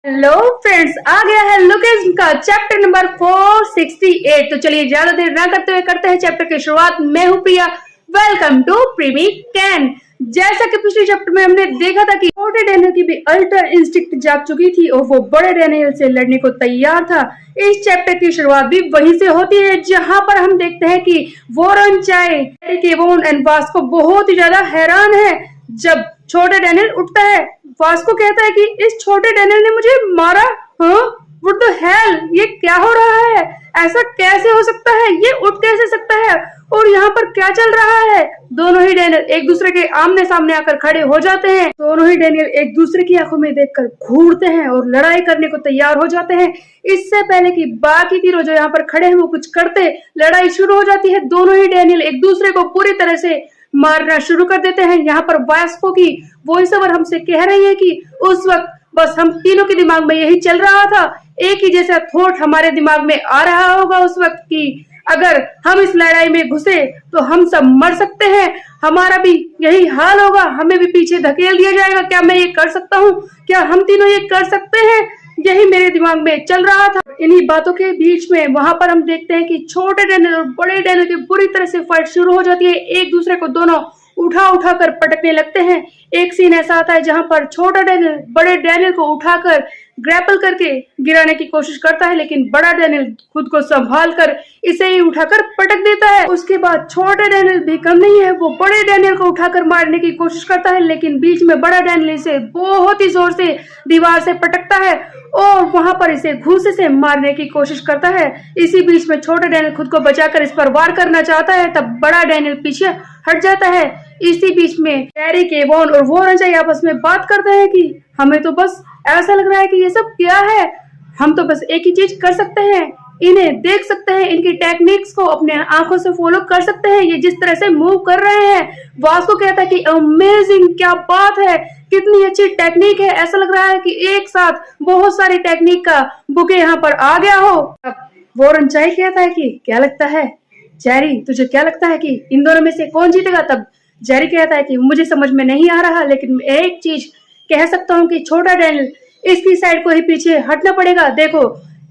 Hello friends, आ गया है location का चैप्टर नंबर 468। तो चलिए ज्यादा देर ना करते हुए करते हैं चैप्टर की शुरुआत। मैं हूं प्रिया, वेलकम टू प्रीमी कैन। जैसा कि पिछले चैप्टर में हमने देखा था कि छोटे डैनियल की भी अल्टर इंस्टिंक्ट जाग चुकी थी और वो बड़े डैनियल से लड़ने को तैयार था। इस चैप्टर की शुरुआत भी वहीं से होती है, जहां पर हम देखते हैं कि वॉरेन चाय, केवोन एंड वास्को बहुत ही ज्यादा हैरान है जब छोटे डैनियल उठता है। वास्को कहता है कि इस छोटे डैनियल ने मुझे मारा। हाँ, व्हाट द हेल, ये क्या हो रहा है? ऐसा कैसे हो सकता है? ये उठ कैसे सकता है? और यहाँ पर क्या चल रहा है? दोनों ही डैनियल एक दूसरे के आमने सामने आकर खड़े हो जाते हैं। दोनों ही डैनियल एक दूसरे की आंखों में देखकर घूरते हैं और लड़ाई करने को तैयार हो जाते हैं। इससे पहले कि बाकी तीनों जो यहाँ पर खड़े हैं वो कुछ करते, लड़ाई शुरू हो जाती है। दोनों ही डैनियल एक दूसरे को पूरी तरह से मारना शुरू कर देते हैं। यहाँ पर वास्को की वॉइस ओवर हमसे कह रही है कि उस वक्त बस हम तीनों के दिमाग में यही चल रहा था, एक ही जैसा थॉट हमारे दिमाग में आ रहा होगा उस वक्त की अगर हम इस लड़ाई में घुसे तो हम सब मर सकते हैं, हमारा भी यही हाल होगा, हमें भी पीछे धकेल दिया जाएगा। क्या मैं ये कर सकता हूँ? क्या हम तीनों ये कर सकते हैं? यही मेरे दिमाग में चल रहा था। इन्हीं बातों के बीच में वहां पर हम देखते हैं कि छोटे डैनियल और बड़े डैनियल की बुरी तरह से फाइट शुरू हो जाती है। एक दूसरे को दोनों उठा उठा कर पटकने लगते हैं। एक सीन ऐसा आता है जहां पर छोटा डैनियल बड़े डैनियल को उठाकर ग्रैपल करके गिराने की कोशिश करता है, लेकिन बड़ा डैनियल खुद को संभाल कर इसे ही उठाकर पटक देता है। उसके बाद छोटे डैनियल भी कम नहीं है, वो बड़े डैनियल को उठाकर मारने की कोशिश करता है, लेकिन बीच में बड़ा डैनियल इसे बहुत ही जोर से दीवार से पटकता है और वहां पर इसे घूंसे से मारने की कोशिश करता है। इसी बीच में छोटा डैनियल खुद को बचाकर इस पर वार करना चाहता है, तब बड़ा डैनियल पीछे हट जाता है। इसी बीच में कैरी, केवोन और वॉरेन आपस में बात करते हैं कि हमें तो बस ऐसा लग रहा है कि ये सब क्या है, हम तो बस एक ही चीज कर सकते हैं, इन्हें देख सकते हैं, इनकी टेक्निक्स को अपने आंखों से फॉलो कर सकते हैं, ये जिस तरह से मूव कर रहे हैं। वास्को कहता है कि अमेजिंग, क्या बात है, कितनी अच्छी टेक्निक है, ऐसा लग रहा है कि एक साथ बहुत सारी टेक्निक का बुके यहाँ पर आ गया हो। अब वॉरेन कहता है कि क्या लगता है जेरी, तुझे क्या लगता है कि इन दोनों में से कौन जीतेगा? तब जेरी कहता है कि मुझे समझ में नहीं आ रहा, लेकिन एक चीज कह सकता हूँ कि छोटा डैनियल, इसकी साइड को ही पीछे हटना पड़ेगा। देखो,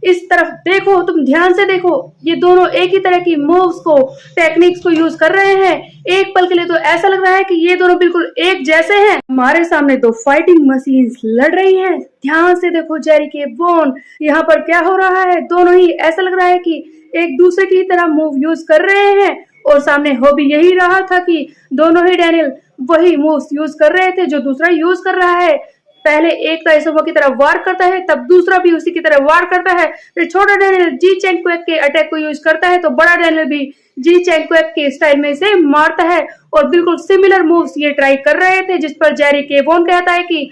इस तरफ देखो, तुम ध्यान से देखो, ये दोनों एक ही तरह की मूव्स को, टेक्निक्स को यूज कर रहे हैं। एक पल के लिए तो ऐसा लग रहा है कि ये दोनों बिल्कुल एक जैसे हैं। हमारे सामने दो फाइटिंग मशीन्स लड़ रही हैं। ध्यान से देखो जेरी, केवोन, यहाँ पर क्या हो रहा है? दोनों ही ऐसा लग रहा है कि एक दूसरे की तरह मूव यूज कर रहे हैं और सामने हो भी यही रहा था कि दोनों ही डैनियल वही मूव्स यूज कर रहे थे जो दूसरा यूज कर रहा है। पहले एक ताइसोमो की तरह वार करता है, तब दूसरा भी उसी की तरह वार करता है। फिर छोटा डैनियल जी चैंग क्वेक के अटैक को यूज करता है तो बड़ा डैनियल भी जी चैंग क्वेक के स्टाइल में इसे मारता है और बिल्कुल सिमिलर मूव्स ये ट्राई कर रहे थे, जिस पर जेरी, केवोन कहता है कि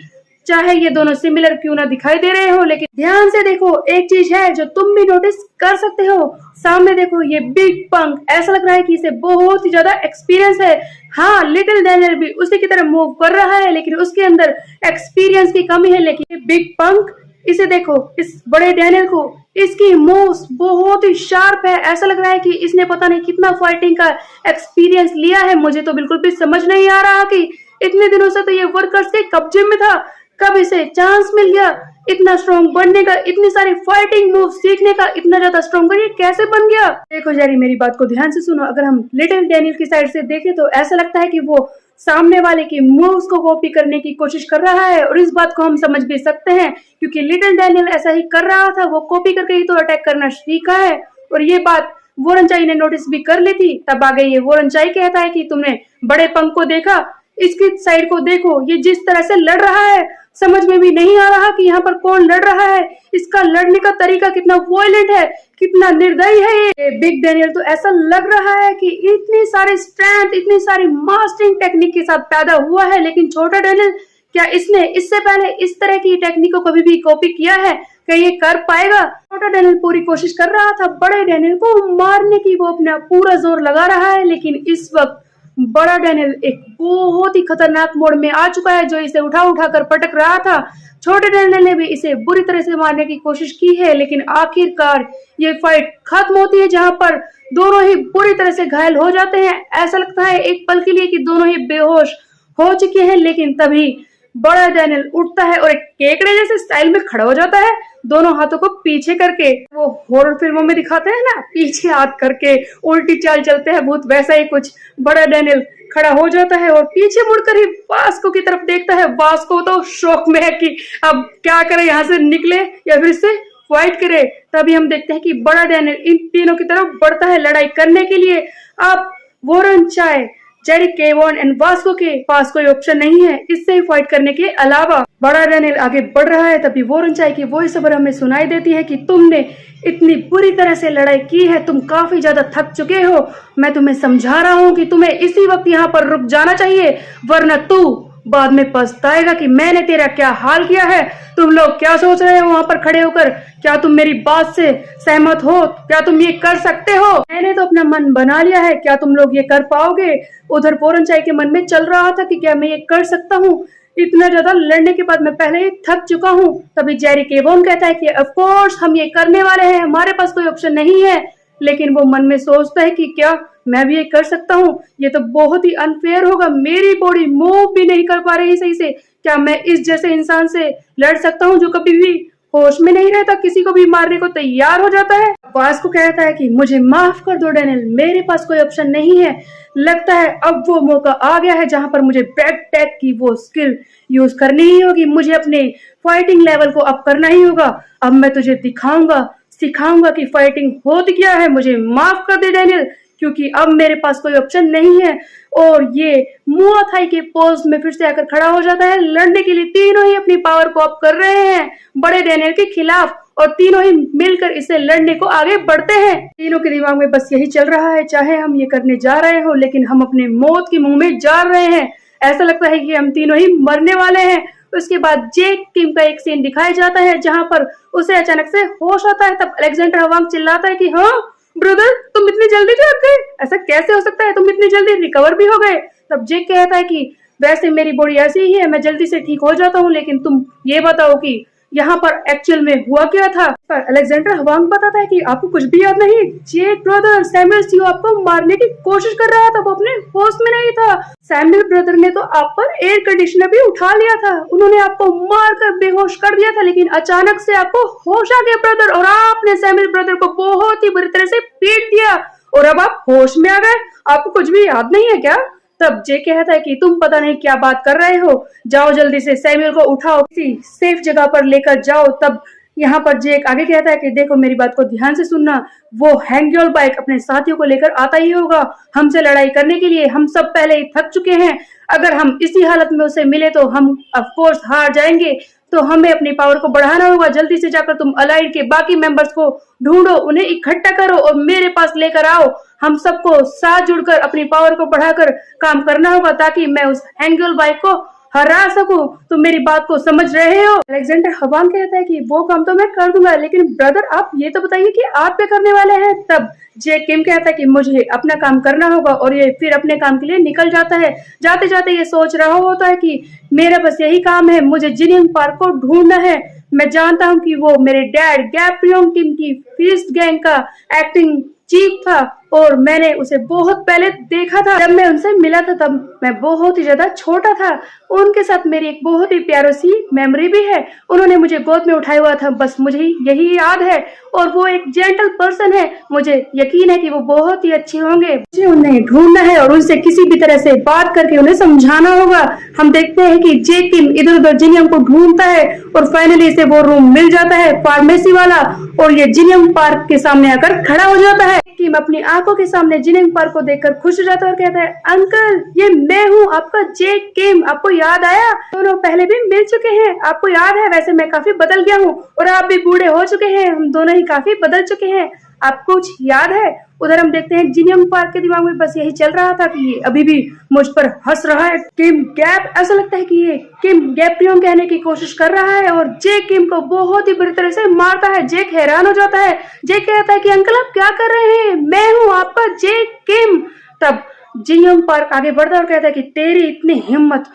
चाहे ये दोनों सिमिलर क्यों ना दिखाई दे रहे हो, लेकिन ध्यान से देखो, एक चीज है जो तुम भी नोटिस कर सकते हो। सामने देखो, ये बिग पंक, ऐसा लग रहा है कि इसे बहुत ही ज्यादा एक्सपीरियंस है। हाँ, लिटिल डैनियल भी उसी की तरह मूव कर रहा है, लेकिन उसके अंदर एक्सपीरियंस की कमी है। लेकिन बिग पंक, इसे देखो, इस बड़े डैनियल को, इसकी मूव्स बहुत ही शार्प है। ऐसा लग रहा है कि इसने पता नहीं कितना फाइटिंग का एक्सपीरियंस लिया है। मुझे तो बिल्कुल भी समझ नहीं आ रहा कि इतने दिनों से तो ये वर्कर्स के कब्जे में था, कब इसे चांस मिल गया इतना स्ट्रॉन्ग बनने का, इतनी सारी फाइटिंग मूव सीखने का, इतना ज्यादा स्ट्रॉन्ग ये कैसे बन गया? देखो जेरी, मेरी बात को ध्यान से सुनो। अगर हम लिटिल डैनियल की साइड से देखें तो ऐसा लगता है कि वो सामने वाले की मूव्स को कॉपी करने की कोशिश कर रहा है, और इस बात को हम समझ भी सकते हैं क्योंकि लिटिल डैनियल ऐसा ही कर रहा था, वो कॉपी करके ही तो अटैक करना सीखा है। और ये बात वॉरेन ने नोटिस भी कर ली थी। तब आ गई ये वॉरेन कहता है कि तुमने बड़े पंख को देखा, इसकी साइड को देखो, ये जिस तरह से लड़ रहा है, समझ में भी नहीं आ रहा कि यहाँ पर कौन लड़ रहा है। इसका लड़ने का तरीका कितना वॉयलेंट है, कितना निर्दयी है। ये बिग डैनियल तो ऐसा लग रहा है कि इतनी सारी स्ट्रेंथ, इतनी सारी मास्टरिंग टेक्निक के साथ पैदा हुआ है, लेकिन छोटा डैनियल, क्या इसने इससे पहले इस तरह की टेक्निक को कभी भी कॉपी किया है? क्या ये कर पाएगा? छोटा डैनियल पूरी कोशिश कर रहा था बड़े डैनियल को मारने की, वो अपना पूरा जोर लगा रहा है, लेकिन इस वक्त बड़ा डैनियल एक बहुत ही खतरनाक मोड़ में आ चुका है जो इसे उठा उठा कर पटक रहा था। छोटे डैनियल ने भी इसे बुरी तरह से मारने की कोशिश की है, लेकिन आखिरकार ये फाइट खत्म होती है जहां पर दोनों ही बुरी तरह से घायल हो जाते हैं। ऐसा लगता है एक पल के लिए कि दोनों ही बेहोश हो चुके हैं, लेकिन तभी बड़ा डैनियल उठता है और एक केकड़े जैसे स्टाइल में खड़ा हो जाता है, दोनों हाथों को पीछे करके। वो हॉरर फिल्मों में दिखाते हैं ना, पीछे हाथ करके उल्टी चाल चलते हैं भूत, वैसा ही कुछ बड़ा डैनियल खड़ा हो जाता है और पीछे मुड़कर ही वास्को की तरफ देखता है। वास्को तो शौक में है कि अब क्या करे, यहाँ से निकले या फिर से फाइट करे। तभी हम देखते हैं कि बड़ा डैनियल इन तीनों की तरफ बढ़ता है लड़ाई करने के लिए। अब वॉरेन चाय, जेरी केवॉन एंड वास्को के पास कोई ऑप्शन नहीं है इससे ही फाइट करने के अलावा। बड़ा डैनियल आगे बढ़ रहा है, तभी वॉरेन चाय की वॉइस ओवर हमें सुनाई देती है कि तुमने इतनी बुरी तरह से लड़ाई की है, तुम काफी ज्यादा थक चुके हो। मैं तुम्हें समझा रहा हूँ कि तुम्हें इसी वक्त यहाँ पर रुक जाना चाहिए, वरना तू बाद में पछताएगा कि मैंने तेरा क्या हाल किया है। तुम लोग क्या सोच रहे हो वहां पर खड़े होकर? क्या तुम मेरी बात से सहमत हो? क्या तुम ये कर सकते हो? मैंने तो अपना मन बना लिया है, क्या तुम लोग ये कर पाओगे? उधर वॉरेन चाय के मन में चल रहा था कि क्या मैं ये कर सकता हूँ, इतना ज्यादा लड़ने के बाद मैं पहले ही थक चुका हूँ। तभी जेरी केवॉन कहता है कि ऑफ कोर्स हम ये करने वाले हैं, हमारे पास कोई ऑप्शन नहीं है। लेकिन वो मन में सोचता है कि क्या मैं भी ये कर सकता हूँ? ये तो बहुत ही अनफेयर होगा, मेरी बॉडी मूव भी नहीं कर पा रही सही से। क्या मैं इस जैसे इंसान से लड़ सकता हूँ जो कभी भी होश में नहीं रहता, किसी को भी मारने को तैयार हो जाता है? वास्को कहता है कि मुझे माफ कर दो डैनियल, मेरे पास कोई ऑप्शन नहीं है। लगता है अब वो मौका आ गया है जहां पर मुझे बैक टैग की वो स्किल यूज करनी ही होगी, मुझे अपने फाइटिंग लेवल को अप करना ही होगा। अब मैं तुझे दिखाऊंगा, सिखाऊंगा कि फाइटिंग होती क्या है। मुझे माफ कर दे डैनियल, क्योंकि अब मेरे पास कोई ऑप्शन नहीं है। और ये मुआ थाई के पोज में फिर से आकर खड़ा हो जाता है लड़ने के लिए। तीनों ही अपनी पावर को अप कर रहे हैं बड़े डैनियल के खिलाफ और तीनों ही मिलकर इसे लड़ने को आगे बढ़ते हैं। तीनों के दिमाग में बस यही चल रहा है, चाहे हम ये करने जा रहे हो लेकिन हम अपने मौत के मुंह में जा रहे हैं। ऐसा लगता है कि हम तीनों ही मरने वाले हैं। उसके बाद जेक किम का एक सीन दिखाया जाता है जहां पर उसे अचानक से होश आता है। तब अलेक्जेंडर हवांग चिल्लाता है कि हाँ ब्रदर, तुम इतनी जल्दी जाग गए, ऐसा कैसे हो सकता है, तुम इतनी जल्दी रिकवर भी हो गए? तब जेक कहता है कि वैसे मेरी बॉडी ऐसी ही है, मैं जल्दी से ठीक हो जाता हूँ, लेकिन तुम ये बताओ कि यहाँ पर एक्चुअल में हुआ क्या था? पर अलेक्जेंडर हवांग बताता है कि आपको कुछ भी याद नहीं। जेक ब्रदर, सैमुअल स्यू आपको मारने की कोशिश कर रहा था, वो अपने होश में नहीं था। सैमुअल ब्रदर ने तो आप पर एयर कंडीशनर भी उठा लिया था, उन्होंने आपको मारकर बेहोश कर दिया था, लेकिन अचानक से आपको होश आ गया ब्रदर, और आपने सैमुअल ब्रदर को बहुत ही बुरी तरह से पीट दिया और अब आप होश में आ गए। आपको कुछ भी याद नहीं है क्या? तब जे कहता है कि तुम पता नहीं क्या बात कर रहे हो, जाओ जल्दी से सैमुअल को उठाओ, किसी सेफ जगह पर लेकर जाओ। तब यहाँ पर जेक आगे कहता है कि देखो मेरी बात को ध्यान से सुनना, वो हैंग्योल बाइक अपने साथियों को लेकर आता ही होगा हमसे लड़ाई करने के लिए। हम सब पहले ही थक चुके हैं, अगर हम इसी हालत में उसे मिले तो हम ऑफ कोर्स हार जाएंगे। तो हमें अपनी पावर को बढ़ाना होगा। जल्दी से जाकर तुम अलाइड के बाकी मेंबर्स को ढूंढो, उन्हें इकट्ठा करो और मेरे पास लेकर आओ। हम सबको साथ जुड़कर अपनी पावर को बढ़ाकर काम करना होगा ताकि मैं उस हैंग्योल बाइक को हरा सकूं। तुम मेरी बात को समझ रहे हो? अलेक्जेंडर हवांग कहता है कि वो काम तो मैं कर दूंगा, लेकिन ब्रदर आप ये तो बताइए कि आप क्या करने वाले हैं? तब जे किम कहता है कि मुझे अपना काम करना होगा और ये फिर अपने काम के लिए निकल जाता है। जाते जाते ये सोच रहा होता है कि मेरा बस यही काम है, मुझे जिनियंग पार्क को ढूंढना है। मैं जानता हूँ कि वो मेरे डैड गैप्रियोंग किम की फीस्ट गैंग का एक्टिंग चीफ था और मैंने उसे बहुत पहले देखा था। जब मैं उनसे मिला था तब मैं बहुत ही ज्यादा छोटा था। उनके साथ मेरी एक बहुत ही प्यारी सी मेमोरी भी है, उन्होंने मुझे गोद में उठाया हुआ था, बस मुझे यही याद है। और वो एक जेंटल पर्सन है, मुझे यकीन है कि वो बहुत ही अच्छे होंगे। मुझे उन्हें ढूंढना है और उनसे किसी भी तरह से बात करके उन्हें समझाना होगा। हम देखते हैं कि जे किम इधर उधर जिनियम को ढूंढता है और फाइनली इसे वो रूम मिल जाता है, फार्मेसी वाला, और ये जिनियम पार्क के सामने आकर खड़ा हो जाता है। किम अपनी आंखों के सामने जिनियम पार्क को देखकर खुश हो जाता है और कहता है अंकल ये मैं हूँ आपका जे किम, आपको याद आया? दोनों पहले भी मिल चुके हैं, आपको याद है? वैसे मैं काफी बदल गया हूँ और आप भी बूढ़े हो चुके हैं, हम दोनों ही काफी बदल चुके हैं, आपको कुछ याद है? उधर हम देखते हैं जिनियम पार्क के दिमाग में बस यही चल रहा था कि ये अभी भी मुझ पर हंस रहा है। किम गैप, ऐसा लगता है कि ये किम गैप्रियों कहने की कोशिश कर रहा है और जे किम को बहुत ही बुरी तरह से मारता है। जेक हैरान हो जाता है। जेक कहता है कि अंकल आप क्या कर रहे हैं, मैं हूँ आपका जे किम। तब जिनियम पार्क आगे बढ़ता है और कहता है कि तेरी इतनी हिम्मत,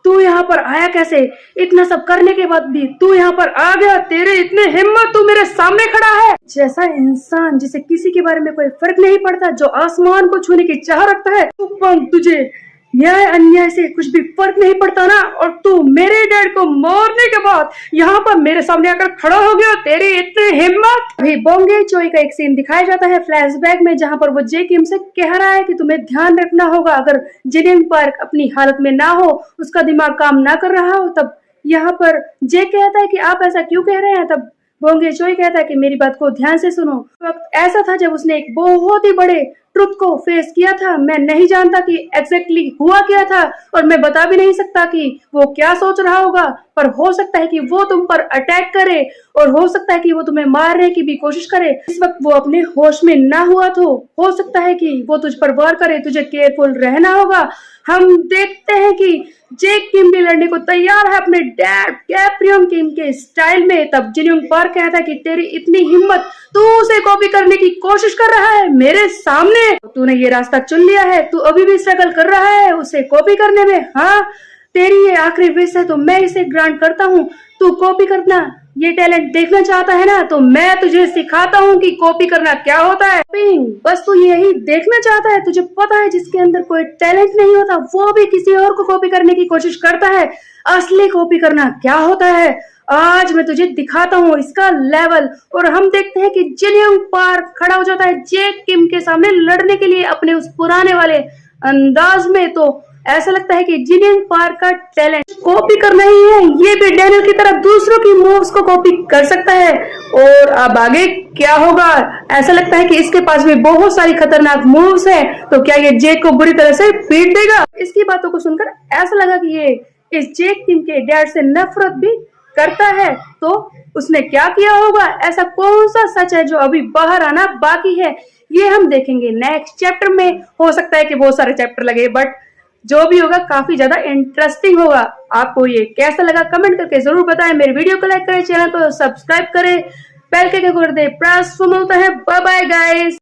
तू यहाँ पर आया कैसे? इतना सब करने के बाद भी तू यहाँ पर आ गया, तेरे इतने हिम्मत, तू मेरे सामने खड़ा है। जैसा इंसान जिसे किसी के बारे में कोई फर्क नहीं पड़ता, जो आसमान को छूने की चाह रखता है, तुझे न्याय अन्याय से कुछ भी फर्क नहीं पड़ता ना, और तू मेरे डैड को मारने के बाद यहाँ पर मेरे सामने आकर खड़ा हो गया, तेरी इतनी हिम्मत। अभी बोंगे चोई का एक सीन दिखाया जाता है फ्लैशबैक में, जहाँ पर वो जे किम से कह रहा है कि तुम्हें ध्यान रखना होगा, अगर जिनिंग पार्क अपनी हालत में ना हो, उसका दिमाग काम ना कर रहा हो, तब यहाँ पर जे कहता है कि आप ऐसा क्यों कह रहे हैं। तब बोंगे चोई कहता है कि मेरी बात को ध्यान से सुनो। वक्त ऐसा था जब उसने एक बहुत ही बड़े ट्रुथ को फेस किया था। मैं नहीं जानता कि एग्जैक्टली हुआ क्या था, और मैं बता भी नहीं सकता कि वो क्या सोच रहा होगा, पर हो सकता है कि वो तुम पर अटैक करे, और हो सकता है कि वो तुम्हें मारने की भी कोशिश करे। इस वक्त वो अपने होश में ना हुआ तो हो सकता है कि वो तुझ पर वार करे, तुझे केयरफुल रहना होगा। हम देखते हैं कि जेक किम भी लड़ने को तैयार है अपने डैड कैप्रियन किम के स्टाइल में। तब जिन्यूंग पार्क कहता है कि तेरी इतनी हिम्मत, तू उसे कॉपी करने की कोशिश कर रहा है मेरे सामने। तूने ये रास्ता चुन लिया है, तू अभी भी स्ट्रगल कर रहा है उसे कॉपी करने में। हाँ, तेरी ये आखिरी विश है तो मैं इसे ग्रांट करता हूँ। तू कॉपी करना ये टैलेंट देखना चाहता है ना, तो मैं तुझे सिखाता हूँ कि कॉपी करना क्या होता है। बस तू यही देखना चाहता है। तुझे पता है जिसके अंदर कोई टैलेंट नहीं होता वो भी किसी और को कॉपी करने की कोशिश करता है। असली कॉपी करना क्या होता है, आज मैं तुझे दिखाता हूँ इसका लेवल। और हम देखते हैं कि जिन्यूंग पार्क खड़ा हो जाता है जेक किम के सामने लड़ने के लिए अपने उस पुराने वाले अंदाज में। तो ऐसा लगता है कि जिन्यूंग पार्क का टैलेंट कॉपी करना ही है, ये भी डैनियल की तरह दूसरों की मूव्स को कॉपी कर सकता है। और अब आगे क्या होगा, ऐसा लगता है कि इसके पास भी बहुत सारी खतरनाक मूव्स हैं, तो क्या ये जेक को बुरी तरह से पीट देगा। इसकी बातों को सुनकर ऐसा लगा कि ये इस जेक किम के डैड से नफरत भी करता है। तो उसने क्या किया होगा, ऐसा कौन सा सच है जो अभी बाहर आना बाकी है, ये हम देखेंगे नेक्स्ट चैप्टर में। हो सकता है कि बहुत सारे चैप्टर लगे, बट जो भी होगा काफी ज्यादा इंटरेस्टिंग होगा। आपको ये कैसा लगा कमेंट करके जरूर बताएं। मेरे वीडियो को लाइक करें, चैनल को सब्सक्राइब करें, बेल के कर दे प्रेस। मिलता है, बाय बाय गाइस।